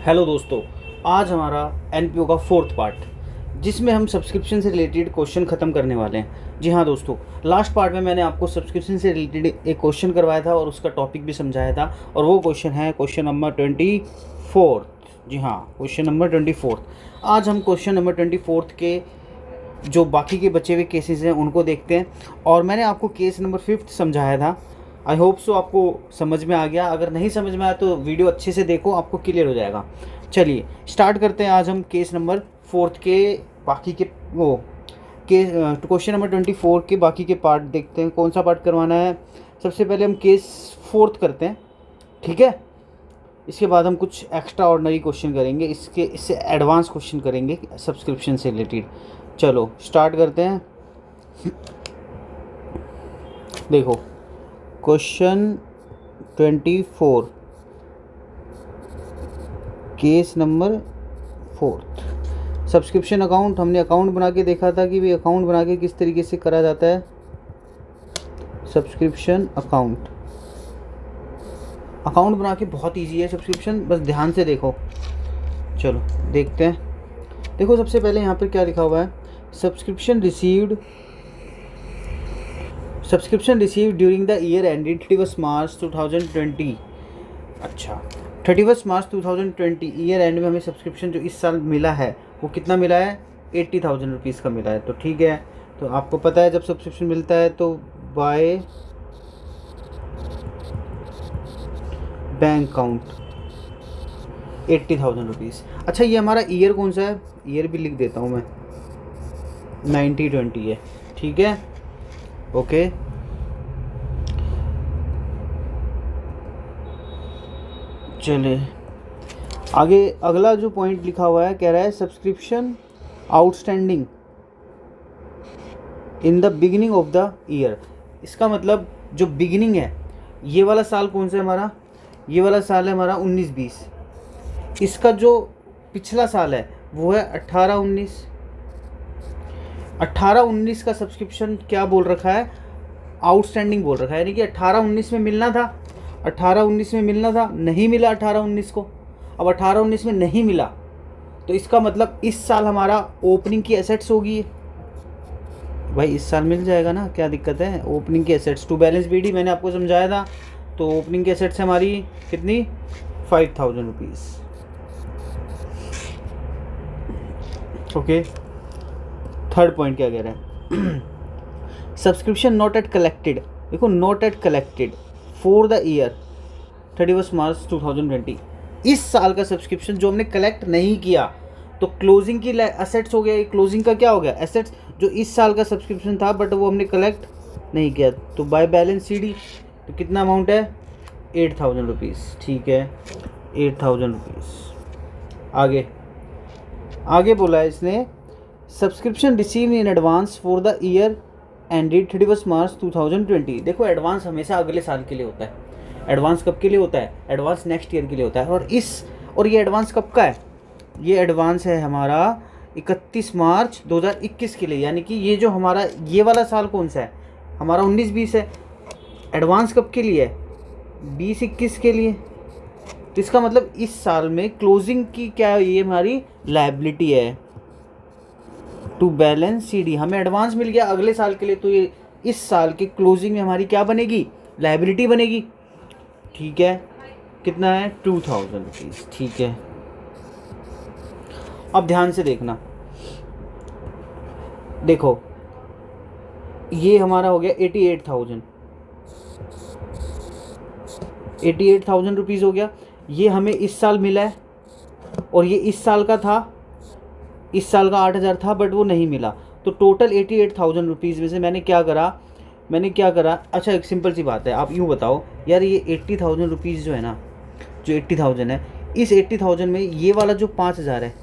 Hello दोस्तों, आज हमारा एनपीओ का फोर्थ पार्ट जिसमें हम सब्सक्रिप्शन से रिलेटेड क्वेश्चन ख़त्म करने वाले हैं। जी हाँ दोस्तों, लास्ट पार्ट में मैंने आपको सब्सक्रिप्शन से रिलेटेड एक क्वेश्चन करवाया था और उसका टॉपिक भी समझाया था, और वो क्वेश्चन है क्वेश्चन नंबर 24। जी हाँ, क्वेश्चन नंबर 24। आज हम क्वेश्चन नंबर 24 के जो बाकी के बचे हुए केसेस हैं उनको देखते हैं। और मैंने आपको केस नंबर 5 समझाया था। आई होप सो आपको समझ में आ गया। अगर नहीं समझ में आया तो वीडियो अच्छे से देखो, आपको क्लियर हो जाएगा। चलिए स्टार्ट करते हैं। आज हम केस नंबर 4 के बाकी के वो केस क्वेश्चन नंबर 24 के बाकी के पार्ट देखते हैं। कौन सा पार्ट करवाना है? सबसे पहले हम केस 4 करते हैं, ठीक है। इसके बाद हम कुछ एक्स्ट्रा ऑर्डिनरी क्वेश्चन करेंगे, इससे एडवांस क्वेश्चन करेंगे सब्सक्रिप्शन से रिलेटेड। चलो स्टार्ट करते हैं। देखो question 24 case number 4। Subscription account, हमने अकाउंट बना के देखा था कि भाई अकाउंट बना के किस तरीके से करा जाता है। सब्सक्रिप्शन अकाउंट बना के बहुत इजी है सब्सक्रिप्शन, बस ध्यान से देखो। चलो देखते हैं। देखो सबसे पहले यहाँ पर क्या लिखा हुआ है, subscription received during the year ended 31 March 2020। अच्छा, 31 मार्च 2020 ईयर एंड में हमें सब्सक्रिप्शन जो इस साल मिला है वो कितना मिला है? 80,000 रुपीज़ का मिला है। तो ठीक है, तो आपको पता है जब सब्सक्रिप्शन मिलता है तो बाय बैंक अकाउंट 80,000 रुपीज़। अच्छा, ये हमारा ईयर कौन सा है? ईयर भी लिख देता हूँ मैं, 90-20 है, ठीक है, ओके। चले आगे, अगला जो पॉइंट लिखा हुआ है कह रहा है subscription outstanding in the beginning of the year. इसका मतलब जो बिगिनिंग है, ये वाला साल कौन सा है हमारा? ये वाला साल है हमारा 19-20। इसका जो पिछला साल है वो है 18-19। 18-19 का सब्सक्रिप्शन क्या बोल रखा है? आउटस्टैंडिंग बोल रखा है, यानी कि 18-19 में मिलना था। 18-19 में मिलना था, नहीं मिला 18-19 को। अब 18-19 में नहीं मिला तो इसका मतलब इस साल हमारा ओपनिंग की एसेट्स होगी। भाई इस साल मिल जाएगा ना, क्या दिक्कत है? ओपनिंग की एसेट्स टू बैलेंस बीडी मैंने आपको समझाया था। तो ओपनिंग की एसेट्स हमारी कितनी? 5,000 रुपीज़, ओके। थर्ड पॉइंट क्या कह रहा है? Subscription not at collected. देखो, not at collected for the year 31 March 2020। इस साल का सब्सक्रिप्शन जो हमने कलेक्ट नहीं किया, तो क्लोजिंग की एसेट्स हो गया। क्लोजिंग का क्या हो गया? एसेट्स। जो इस साल का सब्सक्रिप्शन था बट वो हमने कलेक्ट नहीं किया, तो बाय बैलेंस सीडी तो कितना अमाउंट है? 8,000 रुपीज़, ठीक है, 8,000 रुपीज़। आगे बोला है इसने, subscription receive in advance for the year ended 31 March 2020। देखो, एडवांस हमेशा अगले साल के लिए होता है। एडवांस कब के लिए होता है? एडवांस नेक्स्ट ईयर के लिए होता है। और ये एडवांस कब का है? ये एडवांस है हमारा 31 मार्च 2021 के लिए, यानी कि ये जो हमारा ये वाला साल कौन सा है? हमारा 19-20 है। एडवांस कब के लिए है? 20-21 के लिए। तो इसका मतलब इस साल में क्लोजिंग की क्या है? ये हमारी लायबिलिटी है टू बैलेंस सीडी। हमें एडवांस मिल गया अगले साल के लिए, तो ये इस साल के क्लोजिंग में हमारी क्या बनेगी? लायबिलिटी बनेगी, ठीक है। कितना है? 2,000 रुपीज़, ठीक है। अब ध्यान से देखना, देखो ये हमारा हो गया 88,000 रुपीज़ हो गया। ये हमें इस साल मिला है और ये इस साल का था। इस साल का 8,000 था बट वो नहीं मिला, तो टोटल 88,000 रुपीज़ में से मैंने क्या करा? अच्छा, एक सिंपल सी बात है, आप यूँ बताओ यार, ये 80,000 रुपीज़ जो है ना, जो 80,000 है, इस 80,000 में ये वाला जो 5,000 है,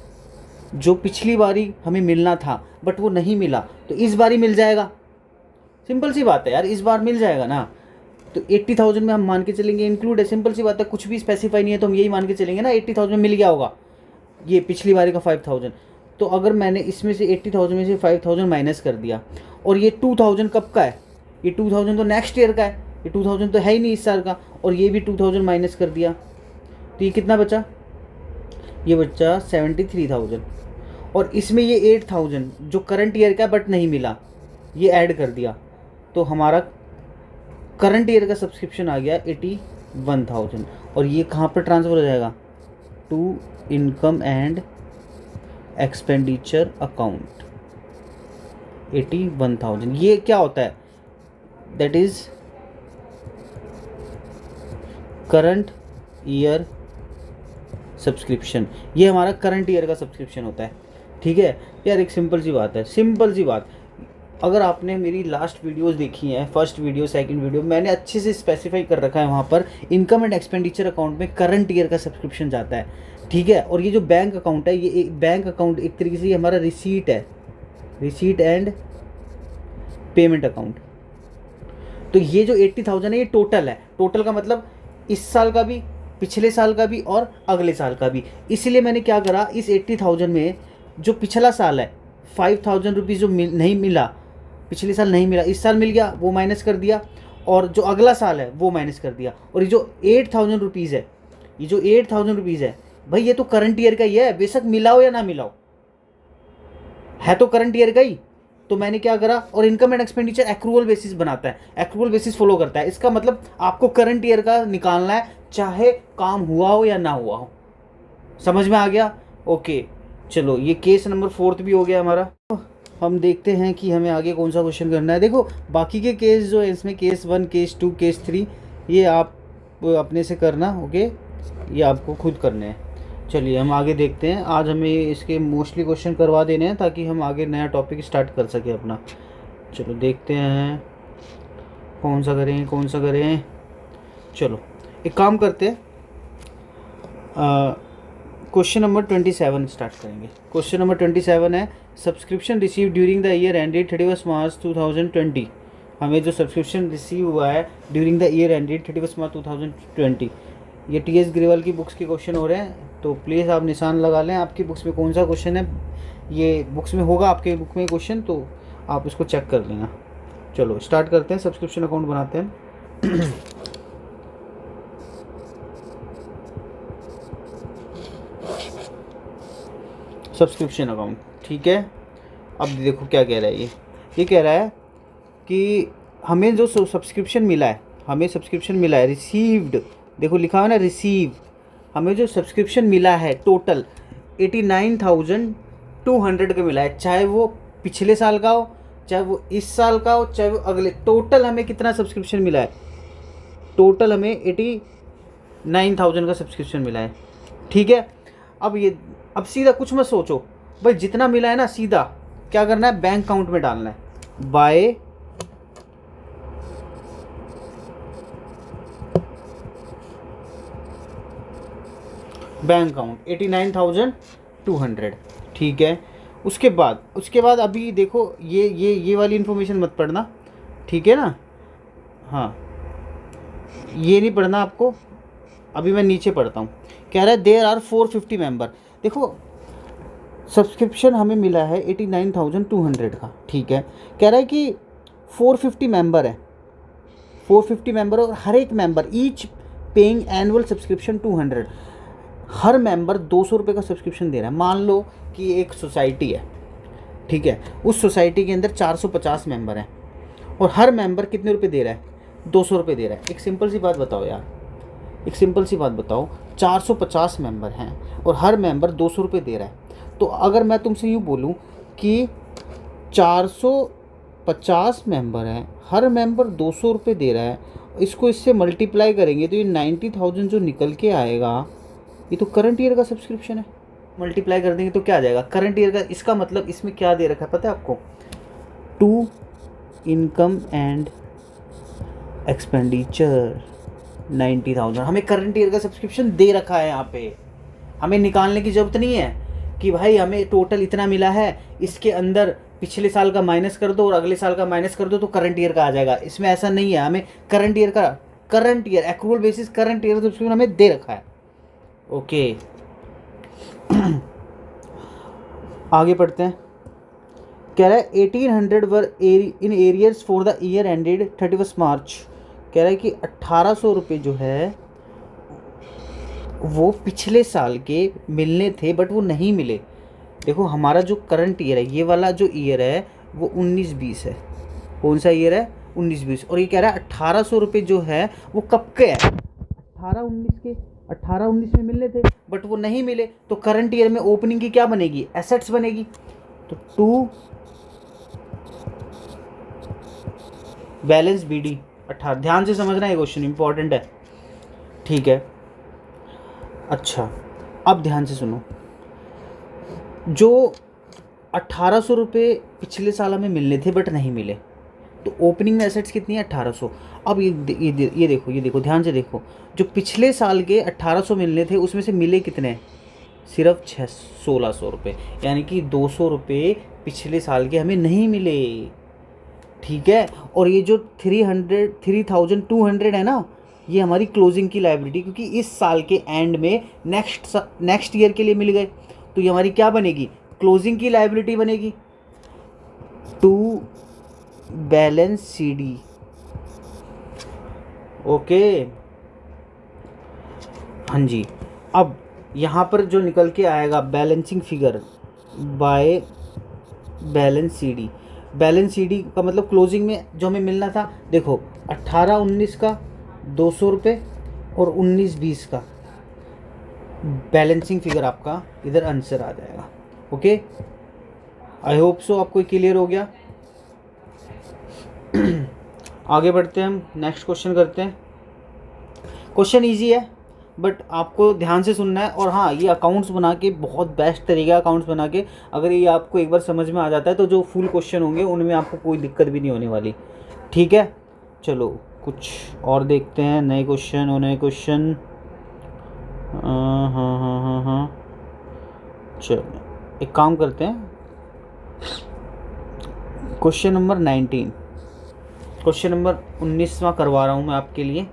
जो पिछली बारी हमें मिलना था बट वो नहीं मिला, तो इस बारी मिल जाएगा। सिंपल सी बात है यार, इस बार मिल जाएगा ना। तो 80,000 में हम मान के चलेंगे इंक्लूड है। सिंपल सी बात है, कुछ भी स्पेसिफाई नहीं है तो हम यही मान के चलेंगे ना 80,000 मिल गया होगा, ये पिछली बारी का 5,000। तो अगर मैंने इसमें से 80,000 में से 5,000 माइनस कर दिया, और ये 2,000 कब का है? ये 2,000 तो नेक्स्ट ईयर का है, ये 2,000 तो है ही नहीं इस साल का, और ये भी 2,000 माइनस कर दिया, तो ये कितना बचा? ये बच्चा 73,000, और इसमें ये 8,000 जो करंट ईयर का बट नहीं मिला, ये ऐड कर दिया, तो हमारा करंट ईयर का सब्सक्रिप्शन आ गया 81,000। और ये कहाँ पर ट्रांसफ़र हो जाएगा? To income and expenditure account 81,000। ये क्या होता है? That is current year subscription. ये हमारा करंट ईयर का सब्सक्रिप्शन होता है। ठीक है यार, एक सिंपल सी बात है, सिंपल सी बात। अगर आपने मेरी लास्ट वीडियोस देखी हैं, फर्स्ट वीडियो सेकंड वीडियो, मैंने अच्छे से स्पेसिफाई कर रखा है वहाँ पर इनकम एंड एक्सपेंडिचर अकाउंट में करंट ईयर का सब्सक्रिप्शन जाता है। ठीक है, और ये जो बैंक अकाउंट है, ये बैंक अकाउंट एक तरीके से हमारा रिसीट है, रिसीट एंड पेमेंट अकाउंट। तो ये जो 80,000 है ये टोटल है। टोटल का मतलब इस साल का भी, पिछले साल का भी और अगले साल का भी। इसलिए मैंने क्या करा, इस 80,000 में जो पिछला साल है 5,000 रुपीज़ जो नहीं मिला, पिछले साल नहीं मिला, इस साल मिल गया, वो माइनस कर दिया, और जो अगला साल है वो माइनस कर दिया। और ये जो 8,000 रुपीज़ है, ये जो 8,000 रुपीज़ है भाई, ये तो करंट ईयर का ही है, बेशक मिलाओ या ना मिलाओ, है तो करंट ईयर का ही। तो मैंने क्या करा, और income and expenditure accrual basis बनाता है, एक्रूअल बेसिस फॉलो करता है। इसका मतलब आपको करंट ईयर का निकालना है, चाहे काम हुआ हो या ना हुआ हो। समझ में आ गया? ओके, चलो ये केस नंबर 4 भी हो गया हमारा। हम देखते हैं कि हमें आगे कौन सा क्वेश्चन करना है। देखो बाकी के केस जो है, इसमें केस 1, केस 2, केस 3, ये आप अपने से करना। ओके, ये आपको खुद करने हैं। चलिए हम आगे देखते हैं। आज हमें इसके मोस्टली क्वेश्चन करवा देने हैं ताकि हम आगे नया टॉपिक स्टार्ट कर सकें अपना। चलो देखते हैं कौन सा करें, कौन सा करें। चलो एक काम करते हैं, क्वेश्चन नंबर 27 स्टार्ट करेंगे। क्वेश्चन नंबर 27 है, subscription receive during the year ended 31 March 2020। हमें जो सब्सक्रिप्शन रिसीव हुआ है during the year ended 31 March 2020, ये टी.एस. ग्रेवाल की बुक्स के क्वेश्चन हो रहे हैं। तो प्लीज़ आप निशान लगा लें आपकी बुक्स में कौन सा क्वेश्चन है। ये बुक्स में होगा, आपके बुक में क्वेश्चन, तो आप उसको चेक कर लेना। चलो स्टार्ट करते हैं, सब्सक्रिप्शन अकाउंट बनाते हैं। सब्सक्रिप्शन अकाउंट, ठीक है। अब देखो क्या कह रहा है ये कह रहा है कि हमें जो सब्सक्रिप्शन मिला है, हमें सब्सक्रिप्शन मिला है रिसीव्ड, देखो लिखा हुआ है ना रिसीव, हमें जो सब्सक्रिप्शन मिला है टोटल 89,200 का मिला है, चाहे वो पिछले साल का हो, चाहे वो इस साल का हो, चाहे वो अगले। टोटल हमें कितना सब्सक्रिप्शन मिला है? टोटल हमें 89,000 का सब्सक्रिप्शन मिला है। ठीक है, अब सीधा कुछ मत सोचो भाई, जितना मिला है ना सीधा क्या करना है, बैंक अकाउंट में डालना है। By bank account 89,200। ठीक है, उसके बाद अभी देखो ये वाली इन्फॉर्मेशन मत पढ़ना, ठीक है ना। हाँ, ये नहीं पढ़ना आपको। अभी मैं नीचे पढ़ता हूँ। कह रहा है देयर आर 450 मेंबर। देखो सब्सक्रिप्शन हमें मिला है 89,200 का, ठीक है। कह रहा है कि 450 मेंबर है, 450 मेंबर, और हर एक member each paying annual subscription 200। हर मेंबर 200 रुपये का सब्सक्रिप्शन दे रहा है। मान लो कि एक सोसाइटी है, ठीक है, उस सोसाइटी के अंदर 450 मेंबर हैं, और हर मेंबर कितने रुपए दे रहा है? 200 रुपये दे रहा है। एक सिंपल सी बात बताओ यार, एक सिंपल सी बात बताओ, 450 मेंबर हैं और हर मेंबर 200 रुपये दे रहा है। तो अगर मैं तुमसे यूँ बोलूँ कि 450 मेंबर हैं, हर मेंबर 200 रुपये दे रहा है, इसको इससे मल्टीप्लाई करेंगे तो ये 90,000 जो निकल के आएगा, ये तो करंट ईयर का सब्सक्रिप्शन है। मल्टीप्लाई कर देंगे तो क्या आ जाएगा? करंट ईयर का। इसका मतलब इसमें क्या दे रखा है पता है आपको? टू इनकम एंड एक्सपेंडिचर 90,000 हमें करंट ईयर का सब्सक्रिप्शन दे रखा है। यहाँ पे हमें निकालने की ज़रूरत नहीं है कि भाई हमें टोटल इतना मिला है, इसके अंदर पिछले साल का माइनस कर दो और अगले साल का माइनस कर दो तो करंट ईयर का आ जाएगा। इसमें ऐसा नहीं है। हमें current year accrual basis current year subscription हमें दे रखा है। ओके आगे पढ़ते हैं। कह रहा है 1800 were in arrears for the year ended 31 March. कह रहा है कि 1800 रुपये जो है वो पिछले साल के मिलने थे बट वो नहीं मिले। देखो हमारा जो करंट ईयर है, ये वाला जो ईयर है वो 19-20 है। कौन सा ईयर है? 19-20। और ये कह रहा है 1800 रुपये जो है वो कब के है? 18-19 के। 18-19 में मिलने थे बट वो नहीं मिले, तो करंट ईयर में ओपनिंग की क्या बनेगी? एसेट्स बनेगी। तो टू बैलेंस BD 18। ध्यान से समझना, ये क्वेश्चन इंपॉर्टेंट है, ठीक है। अच्छा, अब ध्यान से सुनो, जो 1800 रुपये पिछले साल हमें मिलने थे बट नहीं मिले, तो ओपनिंग में एसेट्स कितनी है? 1800। अब ये देखो ध्यान से देखो, जो पिछले साल के 1800 मिलने थे उसमें से मिले कितने? सिर्फ 1600 रुपये, यानी कि 200 रुपये पिछले साल के हमें नहीं मिले, ठीक है। और ये जो 3200 है ना, ये हमारी क्लोजिंग की लायबिलिटी, क्योंकि इस साल के एंड में नेक्स्ट ईयर के लिए मिल गए, तो ये हमारी क्या बनेगी? क्लोजिंग की लायबिलिटी बनेगी। To balance CD, okay. हाँ जी, अब यहाँ पर जो निकल के आएगा balancing figure by balance CD। Balance CD का मतलब क्लोजिंग में जो हमें मिलना था, देखो 18-19 का 200 रुपये और 19-20 का बैलेंसिंग फिगर आपका इधर आंसर आ जाएगा, ओके। आई होप सो आपको क्लियर हो गया। आगे बढ़ते हैं, हम नेक्स्ट क्वेश्चन करते हैं। क्वेश्चन इजी है बट आपको ध्यान से सुनना है। और हाँ, ये अकाउंट्स बना के बहुत बेस्ट तरीका है अकाउंट्स बना के, अगर ये आपको एक बार समझ में आ जाता है तो जो फुल क्वेश्चन होंगे उनमें आपको कोई दिक्कत भी नहीं होने वाली, ठीक है। चलो कुछ और देखते हैं, नए क्वेश्चन और नए क्वेश्चन। हाँ, चलो एक काम करते हैं, क्वेश्चन नंबर 19, क्वेश्चन नंबर 19वां करवा रहा हूँ मैं आपके लिए।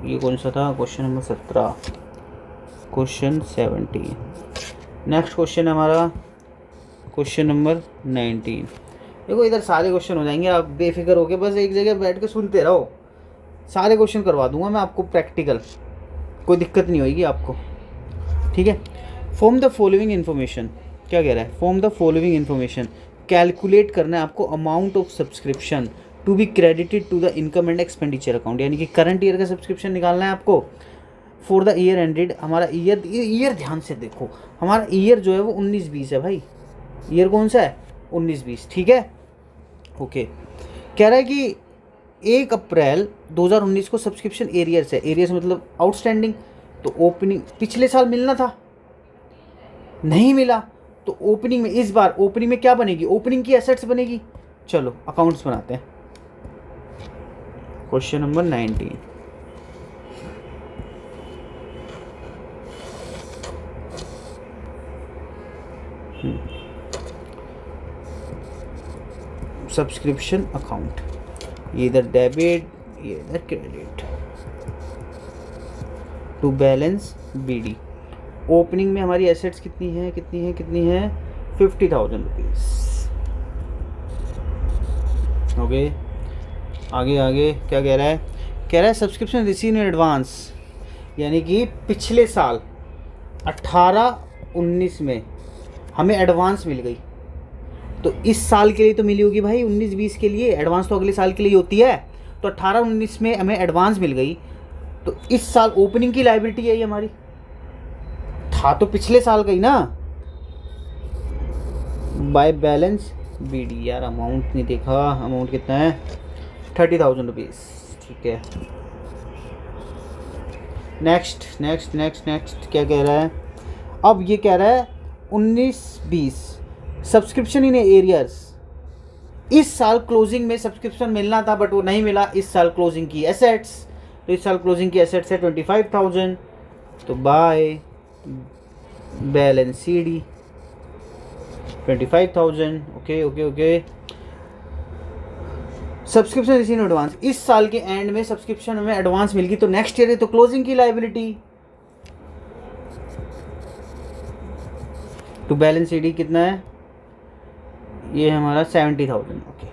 ये कौन सा था? Question number 17, question 17। Next question हमारा क्वेश्चन नंबर 19। देखो इधर सारे क्वेश्चन हो जाएंगे, आप बेफिक्र होके बस एक जगह बैठ के सुनते रहो, सारे क्वेश्चन करवा दूंगा मैं आपको प्रैक्टिकल, कोई दिक्कत नहीं होगी आपको, ठीक है। फॉर्म द फॉलोइंग इन्फॉर्मेशन, क्या कह रहा है? From the following information, calculate करना है आपको amount of subscription to be credited to the income and expenditure account, यानी कि करंट ईयर का सब्सक्रिप्शन निकालना है आपको फॉर द ईयर एंडेड। हमारा ईयर ध्यान से देखो, हमारा ईयर जो है वो 19-20 है भाई। ईयर कौन सा है? 19-20, ठीक है, ओके। कह रहा है कि 1 अप्रैल 2019 को सब्सक्रिप्शन एरियर्स है, एरियर्स मतलब आउटस्टैंडिंग, तो ओपनिंग पिछले साल मिलना था, नहीं मिला, तो ओपनिंग में इस बार ओपनिंग में क्या बनेगी? ओपनिंग की एसेट्स बनेगी। चलो अकाउंट्स बनाते हैं। क्वेश्चन नंबर 19, सब्सक्रिप्शन अकाउंट, ये इधर डेबिट ये इधर credit, to balance BD। Opening में हमारी एसेट्स कितनी है? 50,000 रुपीज़, ओके। आगे क्या कह रहा है? कह रहा है सब्सक्रिप्शन रिसीव इन एडवांस, यानी कि पिछले साल 18-19 में हमें एडवांस मिल गई, तो इस साल के लिए तो मिली होगी भाई, 19-20 के लिए एडवांस तो अगले साल के लिए होती है, तो 18-19 में हमें एडवांस मिल गई, तो इस साल ओपनिंग की लायबिलिटी है ये हमारी, था तो पिछले साल का ही ना, बाय बैलेंस BD। यार अमाउंट नहीं देखा, अमाउंट कितना है? 30,000 रुपीज़, ठीक है। नेक्स्ट क्या कह रहा है? अब ये कह रहा है 19-20 सब्सक्रिप्शन इन एरियर्स, इस साल क्लोजिंग में सब्सक्रिप्शन मिलना था बट वो नहीं मिला, इस साल क्लोजिंग की एसेट्स, तो इस साल क्लोजिंग की एसेट्स है 25,000, तो by balance CD 25,000, okay. Subscription receive in advance, इस साल के एंड में सब्सक्रिप्शन हमें एडवांस मिल गई, तो नेक्स्ट ईयर है तो क्लोजिंग की लायबिलिटी, टू बैलेंस CD कितना है? ये हमारा 70,000, ओके।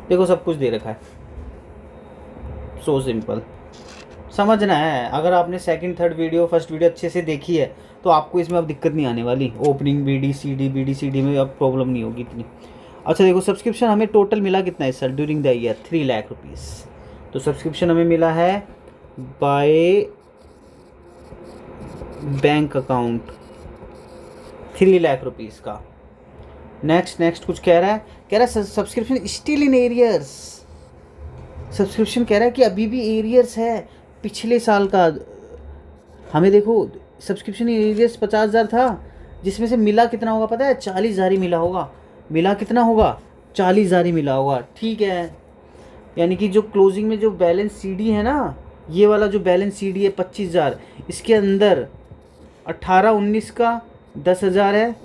देखो सब कुछ दे रखा है, सो सिंपल। समझना है। अगर आपने second third video first video अच्छे से देखी है तो आपको इसमें अब दिक्कत नहीं आने वाली। ओपनिंग BD CD में अब प्रॉब्लम नहीं होगी इतनी। अच्छा देखो, सब्सक्रिप्शन हमें टोटल मिला कितना है sir during the year? 3 lakh rupees. तो सब्सक्रिप्शन हमें मिला है by bank account 3 lakh rupees का। नेक्स्ट कुछ कह रहा है subscription still in arrears. Subscription कह रहा है कि अभी भी एरियर्स है पिछले साल का। हमें देखो सब्सक्रिप्शन इन एरियर्स 50,000 था, जिसमें से मिला कितना होगा पता है? 40,000 ही मिला होगा। मिला कितना होगा? 40,000 ही मिला होगा। ठीक है, यानी कि जो क्लोजिंग में जो बैलेंस CD है ना, ये वाला जो बैलेंस CD है 25,000, इसके अंदर 18-19 का 10,000 है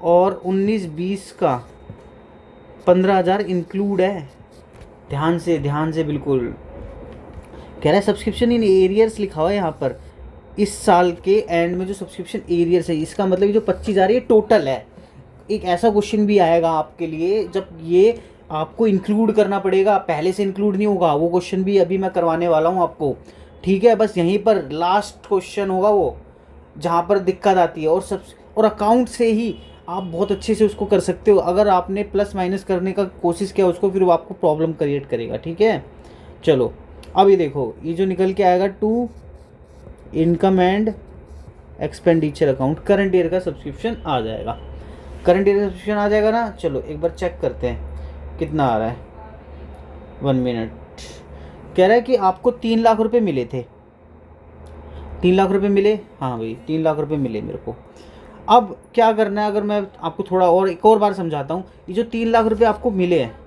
और 19-20 का 15,000 इंक्लूड है। ध्यान से बिल्कुल। कह रहा है सब्सक्रिप्शन इन एरियर्स लिखा हुआ है यहाँ पर। इस साल के एंड में जो सब्सक्रिप्शन एरियर्स है, इसका मतलब जो 25,000 ये टोटल है। एक ऐसा क्वेश्चन भी आएगा आपके लिए जब ये आपको इंक्लूड करना पड़ेगा, पहले से इंक्लूड नहीं होगा। वो क्वेश्चन भी अभी मैं करवाने वाला हूँ आपको। ठीक है, बस यहीं पर लास्ट क्वेश्चन होगा वो, जहाँ पर दिक्कत आती है। और अकाउंट से ही आप बहुत अच्छे से उसको कर सकते हो। अगर आपने प्लस माइनस करने का कोशिश किया उसको, फिर वो आपको प्रॉब्लम क्रिएट करेगा। ठीक है, चलो अब ये देखो, ये जो निकल के आएगा to income and expenditure account, current year का सब्सक्रिप्शन आ जाएगा। करंट ईयर का सब्सक्रिप्शन आ जाएगा ना। चलो एक बार चेक करते हैं कितना आ रहा है। 1 मिनट। कह रहा है कि आपको 3 लाख रुपए मिले थे। 3 लाख रुपए मिले, हाँ भाई 3 लाख रुपए मिले मेरे को। अब क्या करना है, अगर मैं आपको थोड़ा और एक और बार समझाता हूँ। ये जो 3 लाख रुपए आपको मिले हैं,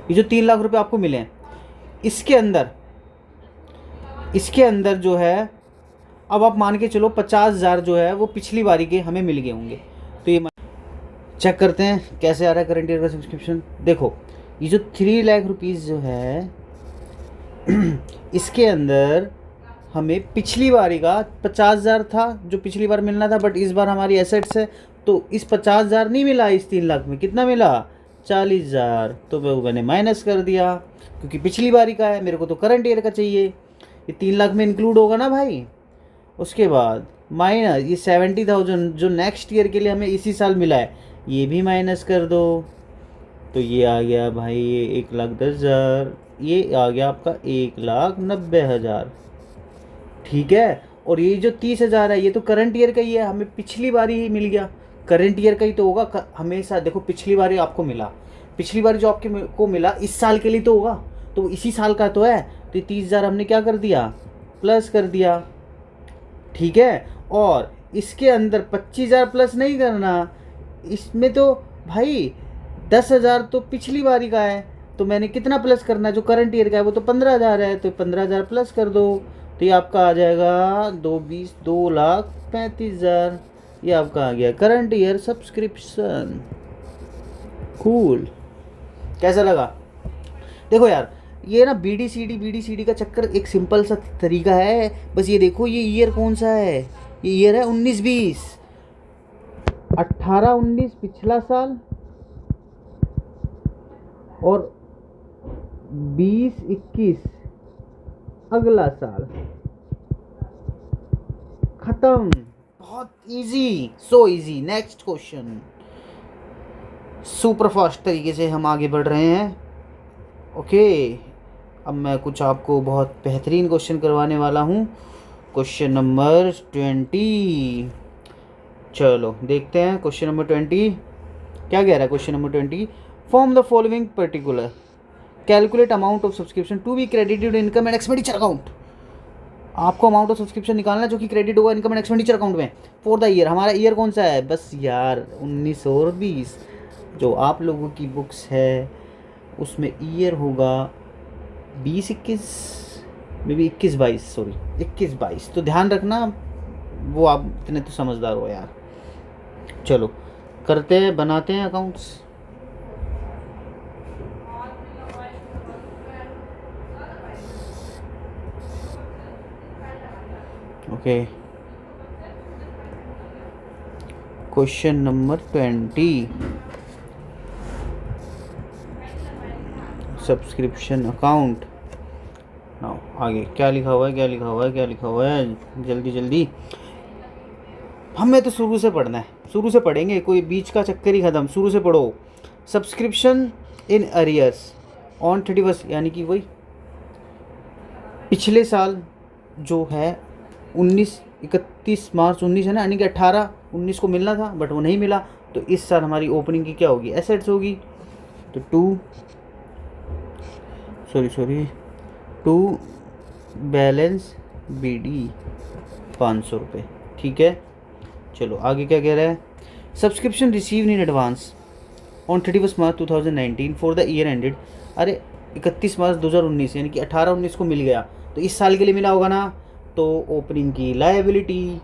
ये जो 3 लाख रुपए आपको मिले हैं, इसके अंदर जो है, अब आप मान के चलो 50,000 जो है वो पिछली बारी के हमें मिल गए होंगे। तो ये चेक करते हैं कैसे आ रहा है करंट ईयर का सब्सक्रिप्शन। देखो ये जो 3 लाख रुपीज़ जो है इसके अंदर हमें पिछली बारी का 50,000 था जो पिछली बार मिलना था, बट इस बार हमारी एसेट्स है तो इस 50,000 नहीं मिला। इस 3 लाख में कितना मिला? 40,000। तो वो मैंने माइनस कर दिया क्योंकि पिछली बारी का है, मेरे को तो करंट ईयर का चाहिए। ये 3 लाख में इंक्लूड होगा ना भाई। उसके बाद माइनस ये 70,000 जो नेक्स्ट ईयर के लिए हमें इसी साल मिला है, ये भी माइनस कर दो। तो ये आ गया भाई, ये 1,10,000, ये आ गया आपका 1,90,000। ठीक है, और ये जो 30,000 है ये तो करंट ईयर का ही है, हमें पिछली बारी ही मिल गया। करंट ईयर का ही तो होगा हमेशा। देखो पिछली बारी आपको मिला, पिछली बारी जो आपके को मिला इस साल के लिए तो होगा, तो इसी साल का तो है। तो 30,000 हमने क्या कर दिया? प्लस कर दिया। ठीक है, और इसके अंदर 25,000 प्लस नहीं करना, इसमें तो भाई 10,000 तो पिछली बारी का है, तो मैंने कितना प्लस करना है? जो करंट ईयर का है वो तो 15,000 है, तो 15,000 प्लस कर दो। तो ये आपका आ जाएगा 2,35,000। ये आपका आ गया करंट ईयर सब्सक्रिप्शन। कूल, कैसा लगा? देखो यार, ये ना BD CD का चक्कर एक सिंपल सा तरीका है। बस ये देखो, ये ईयर कौन सा है? ये ईयर है 19-20। 18-19 पिछला साल और 20-21 अगला साल। खत्म। बहुत easy, so easy. Next question. Super fast तरीके से हम आगे बढ़ रहे हैं। ओके, अब मैं कुछ आपको बहुत बेहतरीन क्वेश्चन करवाने वाला हूँ। Question number 20। चलो देखते हैं क्वेश्चन नंबर 20 क्या कह रहा है। Question number 20, from the following particular, calculate amount of subscription to be credited income and expenditure account. आपको अमाउंट ऑफ सब्सक्रिप्शन निकालना है जो कि क्रेडिट होगा इनकम एंड एक्सपेंडिचर अकाउंट में फॉर द ईयर। हमारा ईयर कौन सा है? बस यार 19 और 20 जो आप लोगों की बुक्स है उसमें ईयर होगा 20-21, मे बी 21-22, सॉरी 21-22। तो ध्यान रखना, वो आप इतने तो समझदार हो यार। चलो करते हैं, बनाते हैं accounts. Okay, question number 20, subscription account. Now आगे क्या लिखा हुआ है, क्या लिखा हुआ है, क्या लिखा हुआ है, जल्दी जल्दी। हमें तो शुरू से पढ़ना है, शुरू से पढ़ेंगे, कोई बीच का चक्कर ही ख़त्म, शुरू से पढ़ो। सब्सक्रिप्शन इन अरियर्स ऑन 31, यानी कि वही पिछले साल जो है 31 मार्च 19 है ना, यानी कि 18-19 को मिलना था बट वो नहीं मिला, तो इस साल हमारी ओपनिंग की क्या होगी, एसेट्स होगी। तो टू बैलेंस BD 500 रुपये, ठीक है। चलो आगे क्या कह रहा है, subscription receive in advance on 31 March 2019 for the year ended. अरे 31 मार्च 2019 यानी कि 18-19 को मिल गया, तो इस साल के लिए मिला होगा ना, तो ओपनिंग की लायबिलिटी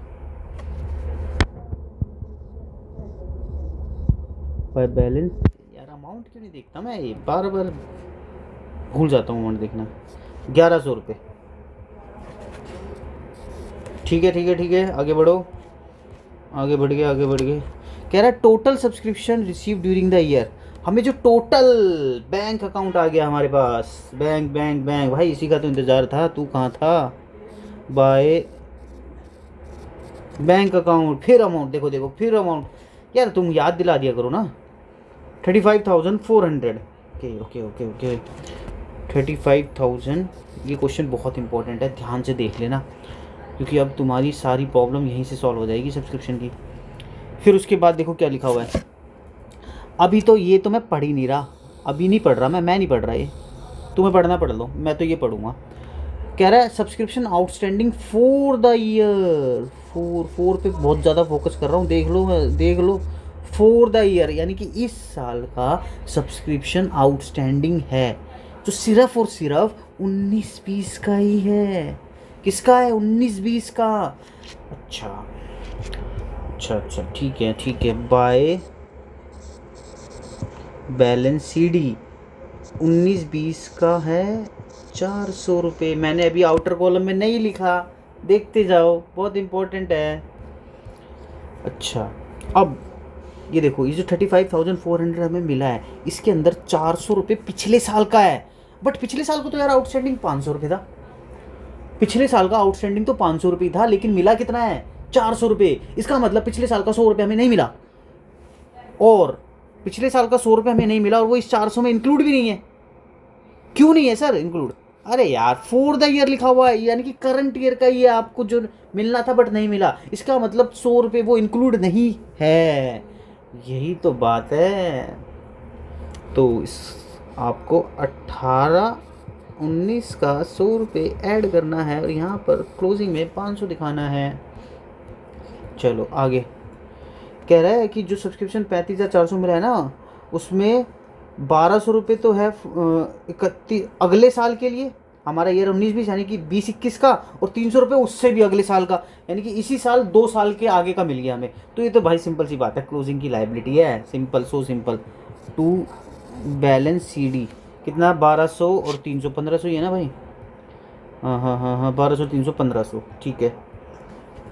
पर बैलेंस। यार अमाउंट क्यों नहीं देखता मैं, ये बार बार भूल जाता हूँ अमाउंट देखना। 1100 रुपये, ठीक है ठीक है ठीक है, आगे बढ़ो, आगे बढ़ गए आगे बढ़ गए। कह रहा है total subscription receive during the year, हमें जो टोटल बैंक अकाउंट आ गया हमारे पास, बैंक बैंक बैंक भाई, इसी का तो इंतज़ार था, तू कहाँ था, बाय बैंक अकाउंट, फिर अमाउंट देखो देखो, फिर अमाउंट, यार तुम याद दिला दिया करो ना। 35,400, ओके ओके ओके ओके 35,000। ये क्वेश्चन बहुत इंपॉर्टेंट है, ध्यान से देख लेना, क्योंकि अब तुम्हारी सारी प्रॉब्लम यहीं से सॉल्व हो जाएगी सब्सक्रिप्शन की। फिर उसके बाद देखो क्या लिखा हुआ है, अभी तो ये तो मैं पढ़ ही नहीं रहा, अभी नहीं पढ़ रहा मैं नहीं पढ़ रहा, ये तुम्हें पढ़ना पढ़ लो, मैं तो ये पढ़ूंगा। कह रहा है subscription outstanding for the year, four पे बहुत ज़्यादा फोकस कर रहा हूँ, देख लो फॉर द ईयर, यानी कि इस साल का सब्सक्रिप्शन आउटस्टैंडिंग है जो सिर्फ और सिर्फ 19-20 का ही है। किसका है, 19-20 का। अच्छा अच्छा अच्छा, ठीक है, बाय बैलेंस CD 19-20 का है 400 रुपये। मैंने अभी आउटर कॉलम में नहीं लिखा, देखते जाओ, बहुत इंपॉर्टेंट है। अच्छा अब ये देखो, ये जो 35,400 हमें मिला है, इसके अंदर 400 रुपये पिछले साल का है, बट पिछले साल को तो यार आउटस्टैंडिंग 500 रुपये था, पिछले साल का आउटस्टैंडिंग तो 500 रुपये था, लेकिन मिला कितना है, 400 रुपये। इसका मतलब पिछले साल का 100 रुपये हमें नहीं मिला, और पिछले साल का 100 रुपये हमें नहीं मिला, और वो इस 400 में इंक्लूड भी नहीं है। क्यों नहीं है सर इंक्लूड, अरे यार फॉर द ईयर लिखा हुआ है, यानी कि करंट ईयर का ही है, आपको जो मिलना था बट नहीं मिला, इसका मतलब 100 रुपये वो इंक्लूड नहीं है, यही तो बात है। तो इस आपको 18-19 का 100 रुपये ऐड करना है, और यहाँ पर क्लोजिंग में 500 दिखाना है। चलो आगे कह रहा है कि जो सब्सक्रिप्शन 35,400 मिला है ना, उसमें 1200 रुपये तो है 31 अगले साल के लिए, हमारा ईयर 19-20 यानी कि 20-21 का, और 300 रुपये उससे भी अगले साल का, यानी कि इसी साल 2 साल के आगे का मिल गया हमें। तो ये तो भाई सिंपल सी बात है, क्लोजिंग की लायबिलिटी है, simple so simple. To balance CD कितना, 1200 और 300, 1500 ही है ना भाई, हाँ 1200 300 1500, ठीक है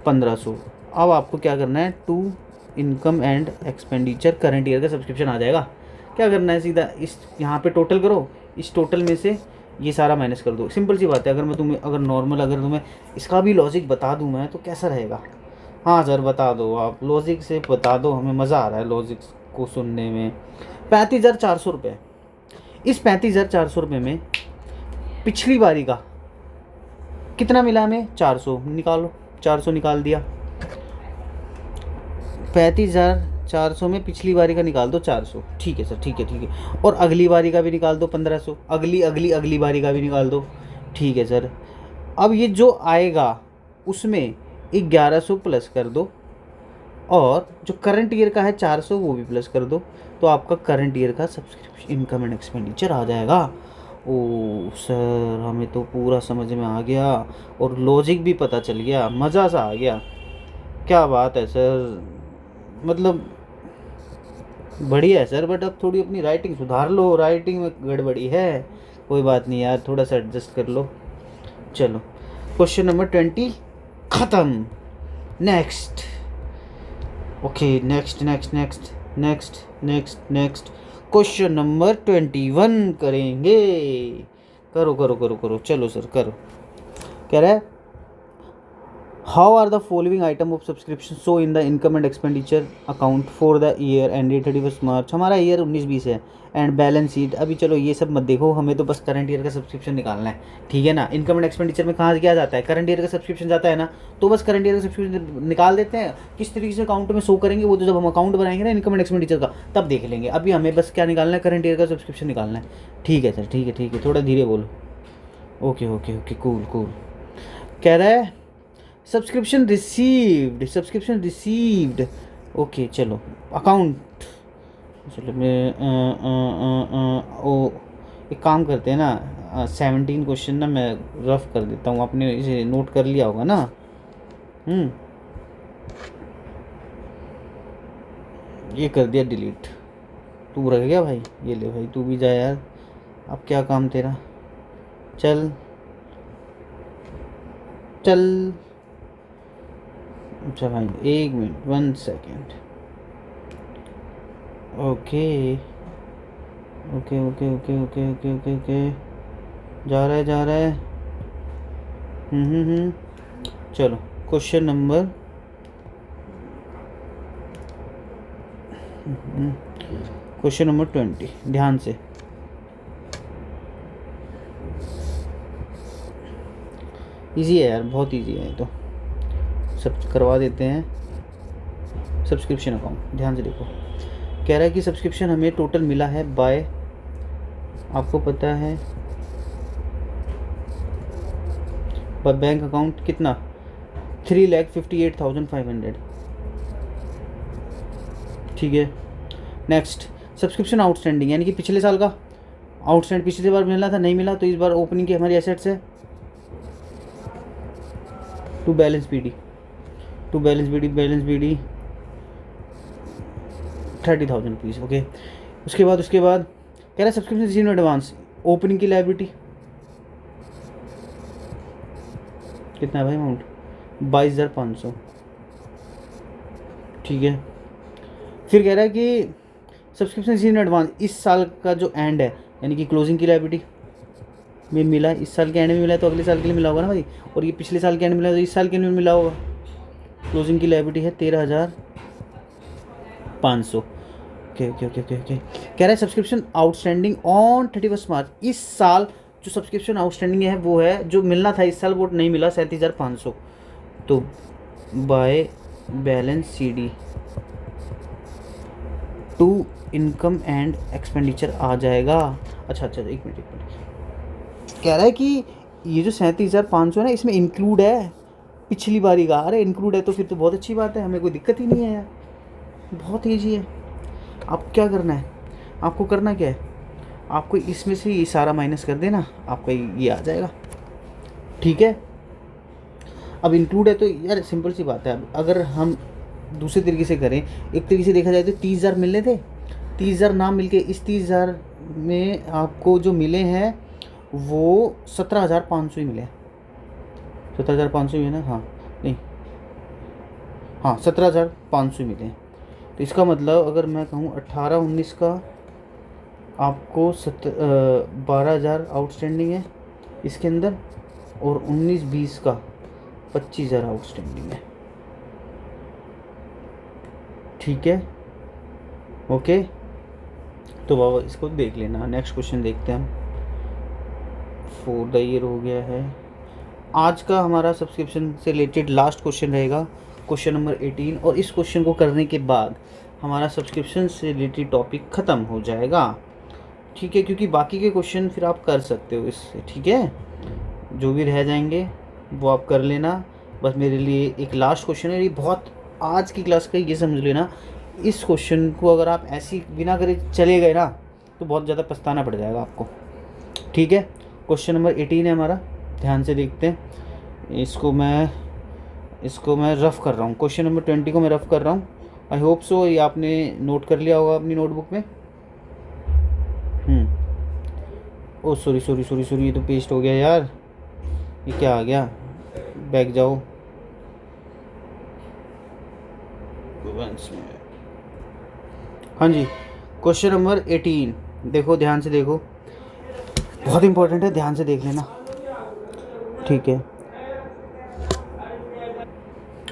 1500। अब आपको क्या करना है, to income and expenditure current year का सब्सक्रिप्शन आ जाएगा। क्या करना है, सीधा इस यहाँ पे टोटल करो, इस टोटल में से ये सारा माइनस कर दो, सिंपल सी बात है। अगर मैं तुम्हें अगर तुम्हें इसका भी लॉजिक बता दूँ मैं, तो कैसा रहेगा। हाँ सर बता दो, आप लॉजिक से बता दो, हमें मज़ा आ रहा है लॉजिक को सुनने में। 35,400 रुपये, इस 35,400 रुपये में पिछली बारी का कितना मिला हमें, 400 निकालो, 400 निकाल दिया। 35,400 में पिछली बारी का निकाल दो 400, ठीक है सर, ठीक है। और अगली बारी का भी निकाल दो 1500, अगली बारी का भी निकाल दो, ठीक है सर। अब ये जो आएगा उसमें 1100 प्लस कर दो, और जो करंट ईयर का है 400 वो भी प्लस कर दो, तो आपका करंट ईयर का सब्सक्रिप्शन इनकम एंड एक्सपेंडिचर आ जाएगा। ओ सर हमें तो पूरा समझ में आ गया, और लॉजिक भी पता चल गया, मज़ा सा आ गया। क्या बात है सर, मतलब बढ़िया है सर, बट अब थोड़ी अपनी राइटिंग सुधार लो, राइटिंग में गड़बड़ी है। कोई बात नहीं यार, थोड़ा सा एडजस्ट कर लो। चलो क्वेश्चन नंबर 20 ख़त्म। Next, okay next question number 21 करेंगे। करो, चलो सर करो। कह रहा है how are the following item of subscription so in the income and expenditure account for the year ended 31 March. हमारा ईयर 19-20 है एंड बैलेंस शीट। अभी चलो ये सब मत देखो, हमें तो बस करंट ईयर का सब्सक्रिप्शन निकालना है, ठीक है ना। इनकम एंड एक्सपेंडिचर में कहाँ क्या जाता है, करंट ईयर का सब्सक्रिप्शन जाता है ना, तो बस करंट ईयर का सब्सक्रिप्शन निकाल देते हैं। किस तरीके से अकाउंट में शो करेंगे वो तो जब हम अकाउंट बनाएंगे ना इनकम एंड एक्सपेंडिचर का, तब देख लेंगे। अभी हमें बस क्या निकालना है, करंट ईयर का सब्सक्रिप्शन निकालना है। ठीक है सर, ठीक है, थोड़ा धीरे बोलो। Okay okay okay, cool cool. कह रहा है सब्सक्रिप्शन रिसीव्ड। ओके चलो अकाउंट, चलो मैं एक काम करते हैं ना, 17 क्वेश्चन ना मैं रफ कर देता हूँ, आपने इसे नोट कर लिया होगा ना। ये कर दिया डिलीट। तू रह गया भाई, ये ले भाई तू भी जा यार, अब क्या काम तेरा। चल अच्छा भाई 1 minute 1 second. Okay okay okay okay okay okay okay okay, जा रहा है। चलो क्वेश्चन नंबर क्वेश्चन नंबर 20, ध्यान से। इजी है यार, बहुत इजी है, तो सब करवा देते हैं। सब्सक्रिप्शन अकाउंट ध्यान से देखो, कह रहा है कि सब्सक्रिप्शन हमें टोटल मिला है बाय, आपको पता है बाय बैंक अकाउंट कितना, 3,58,500, ठीक है। नेक्स्ट सब्सक्रिप्शन आउटस्टैंडिंग, यानी कि पिछले साल का आउटस्टैंड, पिछली बार मिला था नहीं मिला, तो इस बार ओपनिंग की हमारी एसेट्स है to balance B D 30,000 rupees. Okay, उसके बाद कह रहा है subscription receive in advance, opening की लायबिलिटी कितना है भाई, अमाउंट 22,500, ठीक है। फिर कह रहा है कि सब्सक्रिप्शन रिसीव इन एडवांस, इस साल का जो एंड है यानी कि क्लोजिंग की लायबिलिटी में मिला, इस साल के एंड में मिला है तो अगले साल के लिए मिला होगा ना भाई, और ये पिछले साल के एंड में मिला है तो इस साल के एंड में मिला होगा। क्लोजिंग की लायबिलिटी है 13,500। Okay okay okay okay okay, कह रहा है सब्सक्रिप्शन आउटस्टैंडिंग ऑन 31 मार्च, इस साल जो सब्सक्रिप्शन आउटस्टैंडिंग है वो है, जो मिलना था इस साल वो नहीं मिला, 37,500, तो by balance CD to income and expenditure आ जाएगा। अच्छा 1 मिनट, कह रहा है कि ये जो 37,500 है ना, इसमें इंक्लूड है पिछली बारी का। अरे इंक्लूड है तो फिर तो बहुत अच्छी बात है, हमें कोई दिक्कत ही नहीं है यार, बहुत ईजी है। आप क्या करना है, आपको करना क्या है, आपको इसमें से ये सारा माइनस कर देना, आपका ये आ जाएगा, ठीक है। अब इंक्लूड है तो यार सिंपल सी बात है। अब अगर हम दूसरे तरीके से करें, एक तरीके से देखा जाए तो 30,000 मिलने थे, 30,000 ना मिलके इस 30,000 में आपको जो मिले हैं वो 17,500 ही मिले, 17,500 ही है ना, हाँ नहीं हाँ 17,500 मिले। तो इसका मतलब अगर मैं कहूँ 18-19 का आपको 12,000 आउटस्टैंडिंग है इसके अंदर, और 19-20 का 25,000 आउटस्टैंडिंग है, ठीक है। ओके, तो बाबा इसको देख लेना। नेक्स्ट क्वेश्चन देखते हैं हम। फॉर द ईयर हो गया है। आज का हमारा सब्सक्रिप्शन से रिलेटेड लास्ट क्वेश्चन रहेगा, क्वेश्चन नंबर 18, और इस क्वेश्चन को करने के बाद हमारा सब्सक्रिप्शन से रिलेटेड टॉपिक ख़त्म हो जाएगा, ठीक है। क्योंकि बाकी के क्वेश्चन फिर आप कर सकते हो इससे, ठीक है। जो भी रह जाएंगे वो आप कर लेना। बस मेरे लिए एक लास्ट क्वेश्चन है, ये बहुत आज की क्लास का ये समझ लेना, इस क्वेश्चन को अगर आप ऐसी बिना करे चले गए ना तो बहुत ज़्यादा पछताना पड़ जाएगा आपको, ठीक है। क्वेश्चन नंबर 18 है हमारा, ध्यान से देखते हैं। इसको मैं रफ़ कर रहा हूँ, क्वेश्चन नंबर 20 को मैं रफ़ कर रहा हूँ। आई होप सो ये आपने नोट कर लिया होगा अपनी नोटबुक में। ओ सॉरी, ये तो पेस्ट हो गया यार, ये क्या आ गया, बैक जाओ। हाँ जी, क्वेश्चन नंबर 18 देखो, ध्यान से देखो, बहुत इंपॉर्टेंट है, ध्यान से देख लेना, ठीक है।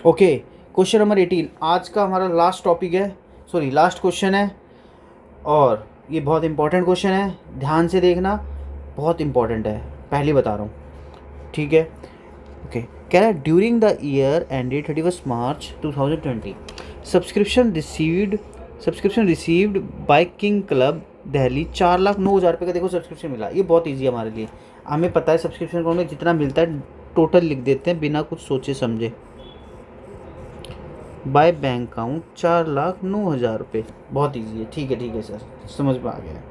ओके, क्वेश्चन नंबर 18 आज का हमारा लास्ट टॉपिक है, सॉरी लास्ट क्वेश्चन है, और ये बहुत इंपॉर्टेंट क्वेश्चन है, ध्यान से देखना, बहुत इंपॉर्टेंट है, पहले बता रहा हूँ, ठीक है। ओके, कह रहा है during the year ended 31 March 2020 subscription received by king club Delhi 4,09,000 रुपये का देखो सब्सक्रिप्शन मिला। ये बहुत ईजी है हमारे लिए, हमें पता है सब्सक्रिप्शन अकाउंट में जितना मिलता है टोटल लिख देते हैं बिना कुछ सोचे समझे। बाय बैंक अकाउंट 4,09,000 रुपये, बहुत ईजी है, ठीक है सर, समझ में आ गया।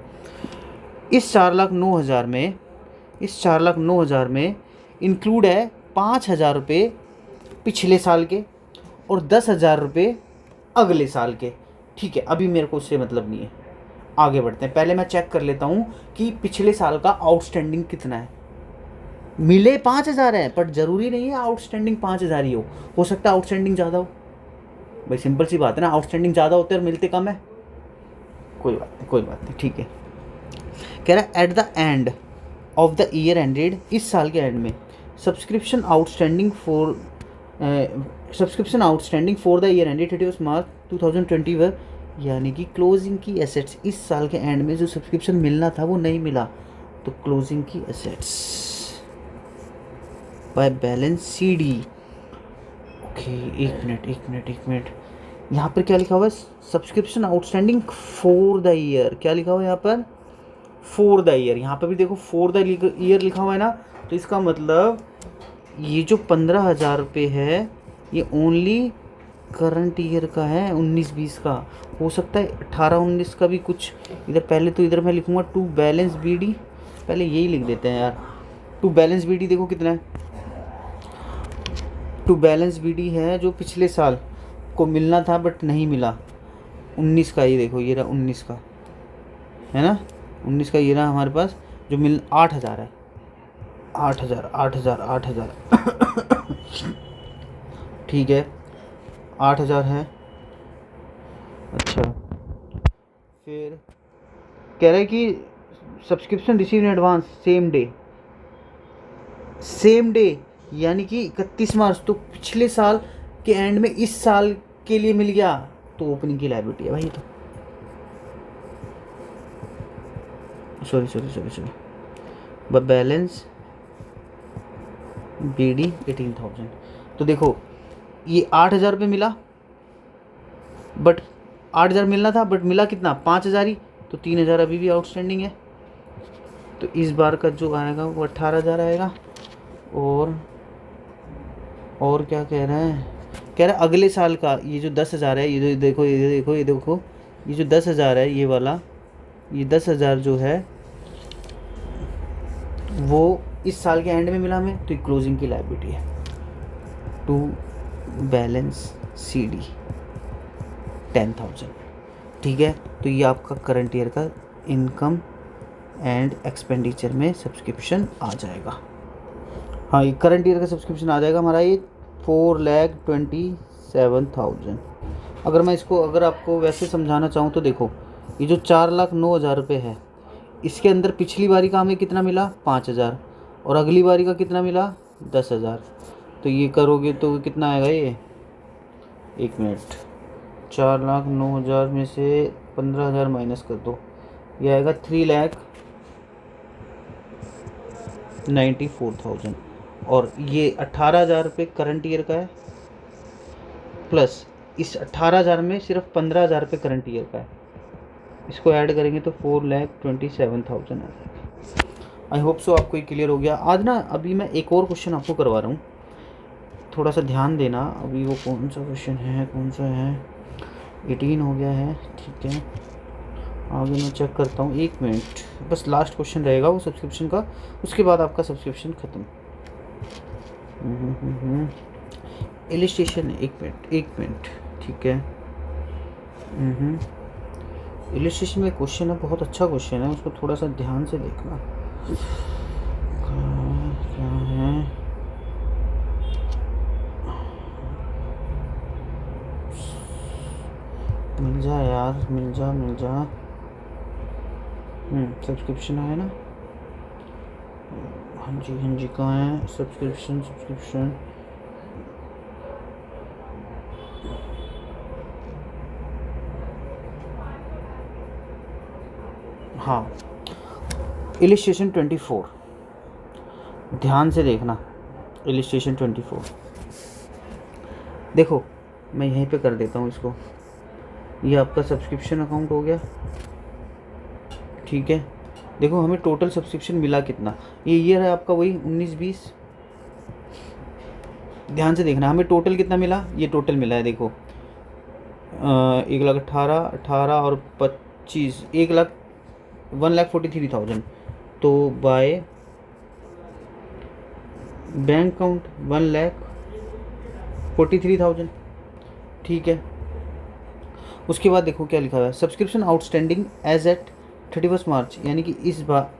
इस 4,09,000 में इंक्लूड है 5,000 रुपये पिछले साल के और 10,000 रुपये अगले साल के, ठीक है। अभी मेरे को उससे मतलब नहीं है, आगे बढ़ते हैं। पहले मैं चेक कर लेता हूँ कि पिछले साल का आउटस्टैंडिंग कितना है। मिले 5,000 है, बट ज़रूरी नहीं है आउटस्टैंडिंग 5,000 ही हो सकता है आउटस्टैंडिंग ज़्यादा हो। भाई सिंपल सी बात है ना, आउटस्टैंडिंग ज़्यादा होते हैं और मिलते कम है, कोई बात नहीं, ठीक है। कह रहा है at the end of the year ended, इस साल के एंड में subscription outstanding for the year ended 31 मार्च 2021, यानी कि क्लोजिंग की एसेट्स, इस साल के एंड में जो सब्सक्रिप्शन मिलना था वो नहीं मिला, तो क्लोजिंग की assets by balance C D. Okay, एक मिनट, यहाँ पर क्या लिखा हुआ है, subscription outstanding for the year, क्या लिखा हुआ है यहाँ पर, फॉर द ईयर। यहाँ पर भी देखो फॉर द ईयर लिखा हुआ है ना, तो इसका मतलब ये जो 15,000 रुपये है ये ओनली करंट ईयर का है, 19-20 का। हो सकता है 18-19 का भी कुछ इधर, पहले तो इधर मैं लिखूँगा टू बैलेंस बी डी, पहले यही लिख देते हैं यार। टू बैलेंस बी डी देखो कितना है, टू बैलेंस बी डी है जो पिछले साल को मिलना था बट नहीं मिला, 19 का, ये देखो ये रहा 19 का, है ना, 19 का ये रहा हमारे पास, जो 8,000 है, 8,000 ठीक है, 8,000 है। अच्छा, फिर कह रहा है कि subscription receive in advance same day यानी कि 31 मार्च, तो पिछले साल के एंड में इस साल के लिए मिल गया, तो ओपनिंग की लायबिलिटी है भाई। तो सॉरी बैलेंस बी डी 18,000। तो देखो ये 8,000 रुपये मिला, बट 8,000 मिलना था बट मिला कितना, 5,000 ही, तो 3,000 अभी भी आउटस्टैंडिंग है। तो इस बार का जो आएगा वो 18,000 आएगा। और क्या कह रहा है, अगले साल का ये जो 10,000 है, ये देखो ये जो 10,000 है, ये वाला, ये 10,000 जो है वो इस साल के एंड में मिला हमें, तो क्लोजिंग की लायबिलिटी है, टू बैलेंस सी डी 10,000, ठीक है। तो ये आपका करंट ईयर का इनकम एंड एक्सपेंडिचर में सब्सक्रिप्शन आ जाएगा। हाँ, ये करंट ईयर का सब्सक्रिप्शन आ जाएगा हमारा, ये 4,27,000। अगर मैं इसको, अगर आपको वैसे समझाना चाहूँ तो देखो, ये जो 4,09,000 रुपये है, इसके अंदर पिछली बारी का हमें कितना मिला, 5,000, और अगली बारी का कितना मिला, 10,000। तो ये करोगे तो कितना आएगा, ये 1 मिनट, 4,09,000 में से 15,000 माइनस कर दो, ये आएगा 3,94,000। और ये 18,000 रुपये करंट ईयर का है, प्लस इस 18,000 में सिर्फ 15,000 रुपये करंट ईयर का है, इसको ऐड करेंगे तो 4,27,000 आ जाएगा। आई होप सो आपको ये क्लियर हो गया। आज ना अभी मैं एक और क्वेश्चन आपको करवा रहा हूँ, थोड़ा सा ध्यान देना। अभी वो कौन सा क्वेश्चन है, 18 हो गया है, ठीक है। आगे मैं चेक करता हूँ, 1 मिनट, बस लास्ट क्वेश्चन रहेगा वो सब्सक्रिप्शन का, उसके बाद आपका सब्सक्रिप्शन ख़त्म। इलिस्ट्रेशन, 1 मिनट, ठीक है। इलिस्ट्रेशन में क्वेश्चन है, बहुत अच्छा क्वेश्चन है, उसको थोड़ा सा ध्यान से देखना। क्या है, मिल जा यार, मिल जा। सब्सक्रिप्शन है ना, हाँ जी कहाँ है सब्सक्रिप्शन, हाँ, इलिस्ट्रेशन 24 ध्यान से देखना। इलिस्ट्रेशन 24 देखो, मैं यहीं पे कर देता हूँ इसको। ये आपका सब्सक्रिप्शन अकाउंट हो गया, ठीक है। देखो हमें टोटल सब्सक्रिप्शन मिला कितना, ये ईयर है आपका वही 19-20। ध्यान से देखना हमें टोटल कितना मिला, ये टोटल मिला है देखो 1,18,18 और 25, 1,43,000। तो बाय बैंक अकाउंट 1,43,000, ठीक है। उसके बाद देखो क्या लिखा हुआ है, सब्सक्रिप्शन आउटस्टैंडिंग एज एट 31 मार्च, यानी कि इस बार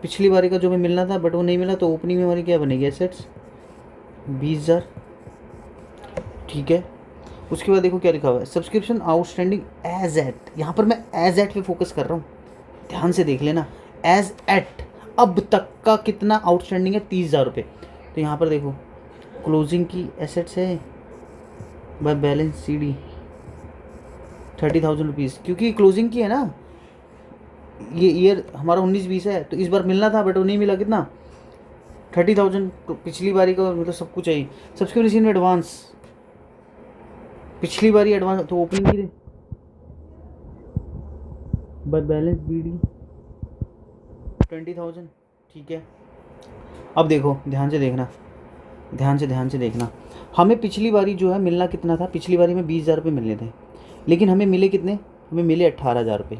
पिछली बारी का जो हमें मिलना था बट वो नहीं मिला, तो ओपनिंग में हमारी क्या बनेगी, एसेट्स 20,000, ठीक है। उसके बाद देखो क्या लिखा हुआ है, सब्सक्रिप्शन आउटस्टैंडिंग एज एट, यहाँ पर मैं एज एट पे फोकस कर रहा हूँ, ध्यान से देख लेना। एज एट अब तक का कितना आउटस्टैंडिंग है, 30,000 रुपये। तो यहाँ पर देखो क्लोजिंग की एसेट्स है बाय बैलेंस CD 30,000 रुपीज़, क्योंकि क्लोजिंग की है ना, ये ईयर हमारा 19-20 है, तो इस बार मिलना था बट वो नहीं मिला, कितना 30,000। तो पिछली बारी का मतलब सब कुछ चाहिए। सब्सक्रिप्शन एडवांस, पिछली बारी एडवांस तो ओपनिंग की बाय बैलेंस BD 20,000, ठीक है। अब देखो ध्यान से देखना, ध्यान से देखना, हमें पिछली बारी जो है मिलना कितना था, पिछली बारी में 20,000 रुपये मिलने थे, लेकिन हमें मिले कितने, हमें मिले 18,000 रुपये,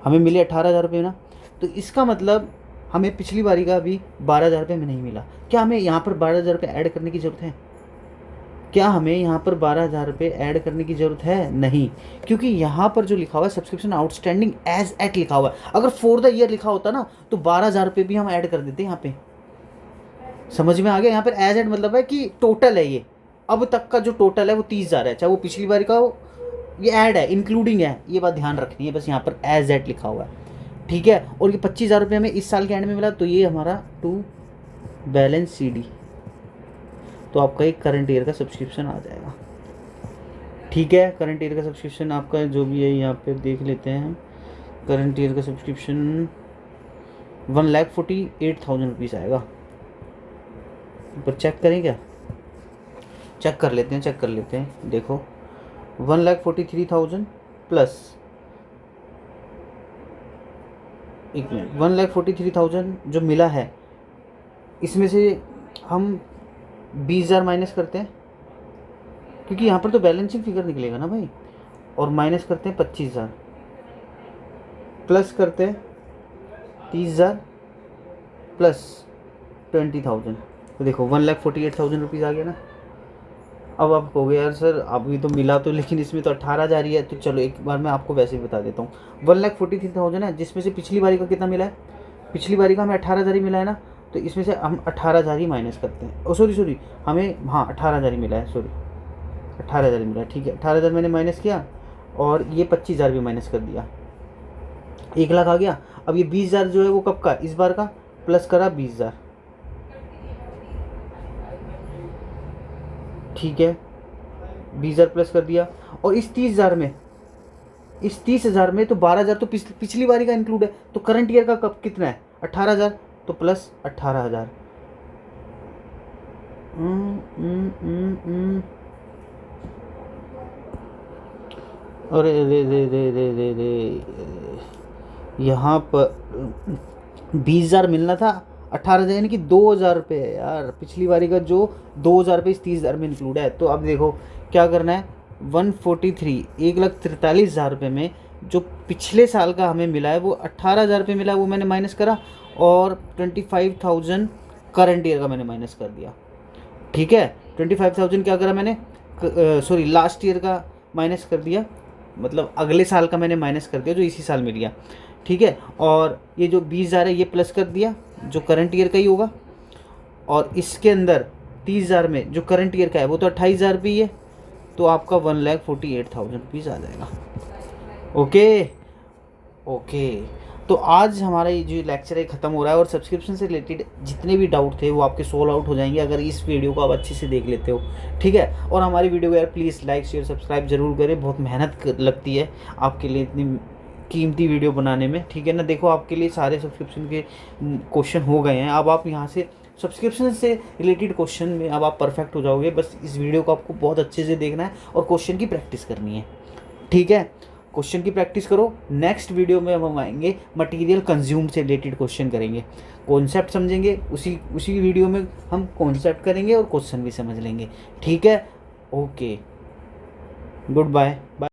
हमें मिले 18,000 रुपये ना। तो इसका मतलब हमें पिछली बारी का अभी 12,000 रुपये में नहीं मिला। क्या हमें यहाँ पर 12,000 रुपये ऐड करने की ज़रूरत है, क्या हमें यहाँ पर 12,000 रुपये ऐड करने की ज़रूरत है, नहीं, क्योंकि यहाँ पर जो लिखा हुआ है सब्सक्रिप्शन आउटस्टैंडिंग एज एट लिखा हुआ है। अगर फॉर द ईयर लिखा होता ना तो 12,000 रुपये भी हम ऐड कर देते यहाँ पे, समझ में आ गया। यहाँ पर एज एट मतलब है कि टोटल है, ये अब तक का जो टोटल है वो 30,000 है, चाहे वो पिछली बार का हो, ये ऐड है, इंक्लूडिंग है, ये बात ध्यान रखनी है, बस यहाँ पर एज एट लिखा हुआ है, ठीक है। और ये 25,000 रुपये हमें इस साल के एंड में मिला, तो ये हमारा टू बैलेंस CD, तो आपका एक करंट ईयर का सब्सक्रिप्शन आ जाएगा, ठीक है। करंट ईयर का सब्सक्रिप्शन आपका जो भी है यहाँ पे देख लेते हैं, करंट ईयर का सब्सक्रिप्शन 1,48,000 रुपीज़ आएगा। पर चेक करें क्या, चेक कर लेते हैं, देखो 1,43,000 प्लस 1,43,000 जो मिला है, इसमें से हम 20,000 माइनस करते हैं, क्योंकि यहाँ पर तो बैलेंसिंग फिगर निकलेगा ना भाई, और माइनस करते हैं 25,000, प्लस करते हैं 30,000 प्लस 20,000, तो देखो 1,48,000 रुपीज़ आ गया ना। अब आप कहोगे यार सर अभी तो मिला तो, लेकिन इसमें तो 18,000 ही है, तो चलो एक बार मैं आपको वैसे ही बता देता हूँ। 1,43,000 है, जिसमें से पिछली बारी का कितना मिला है, पिछली बारी का हमें 18,000 ही मिला है ना, तो इसमें से हम 18,000 ही माइनस करते हैं। ओ सॉरी हमें, हाँ 18,000 ही मिला है, 18,000 ही मिला है, ठीक है। 18,000 मैंने माइनस किया और ये 25,000 भी माइनस कर दिया, 1,00,000 आ गया। अब ये 20,000 जो है वो कब का, इस बार का, प्लस करा 20,000, ठीक है, 20,000 प्लस कर दिया। और इस 30,000 में तो 12,000 तो पिछली बारी का इंक्लूड है, तो करंट ईयर का कब कितना है 18,000, तो प्लस 18,000। अरे रे यहाँ पर 20,000 मिलना था, 18,000 यानी कि 2,000 रुपये है यार, पिछली बारी का जो 2,000 रुपये इस 30,000 में इंक्लूड है। तो अब देखो क्या करना है, 143 1,43,000 रुपये में जो पिछले साल का हमें मिला है वो 18,000 रुपये मिला है, वो मैंने माइनस करा, और 25,000 करंट ईयर का मैंने माइनस कर दिया, ठीक है। 25,000 क्या करा मैंने, लास्ट ईयर का माइनस कर दिया, मतलब अगले साल का मैंने माइनस कर दिया जो इसी साल में लिया, ठीक है। और ये जो 20,000 है ये प्लस कर दिया जो करंट ईयर का ही होगा, और इसके अंदर 30,000 में जो करंट ईयर का है वो तो 28,000 रुपये ही है, तो आपका 1,48,000 रुपीज़ आ जाएगा। ओके, तो आज हमारा ये जो लेक्चर है ख़त्म हो रहा है, और सब्सक्रिप्शन से रिलेटेड जितने भी डाउट थे वो आपके सोल्व आउट हो जाएंगे अगर इस वीडियो को आप अच्छे से देख लेते हो, ठीक है। और हमारी वीडियो को यार प्लीज़ लाइक शेयर सब्सक्राइब जरूर करें, बहुत मेहनत लगती है आपके लिए, इतनी कीमती वीडियो बनाने में, ठीक है ना। देखो आपके लिए सारे सब्सक्रिप्शन के क्वेश्चन हो गए हैं। अब आप यहाँ से सब्सक्रिप्शन से रिलेटेड क्वेश्चन में अब आप परफेक्ट हो जाओगे। बस इस वीडियो को आपको बहुत अच्छे से देखना है और क्वेश्चन की प्रैक्टिस करनी है, ठीक है। क्वेश्चन की प्रैक्टिस करो। नेक्स्ट वीडियो में हम आएंगे मटेरियल कंज्यूम से रिलेटेड क्वेश्चन करेंगे, कॉन्सेप्ट समझेंगे, उसी वीडियो में हम कॉन्सेप्ट करेंगे और क्वेश्चन भी समझ लेंगे, ठीक है। Okay, good bye bye.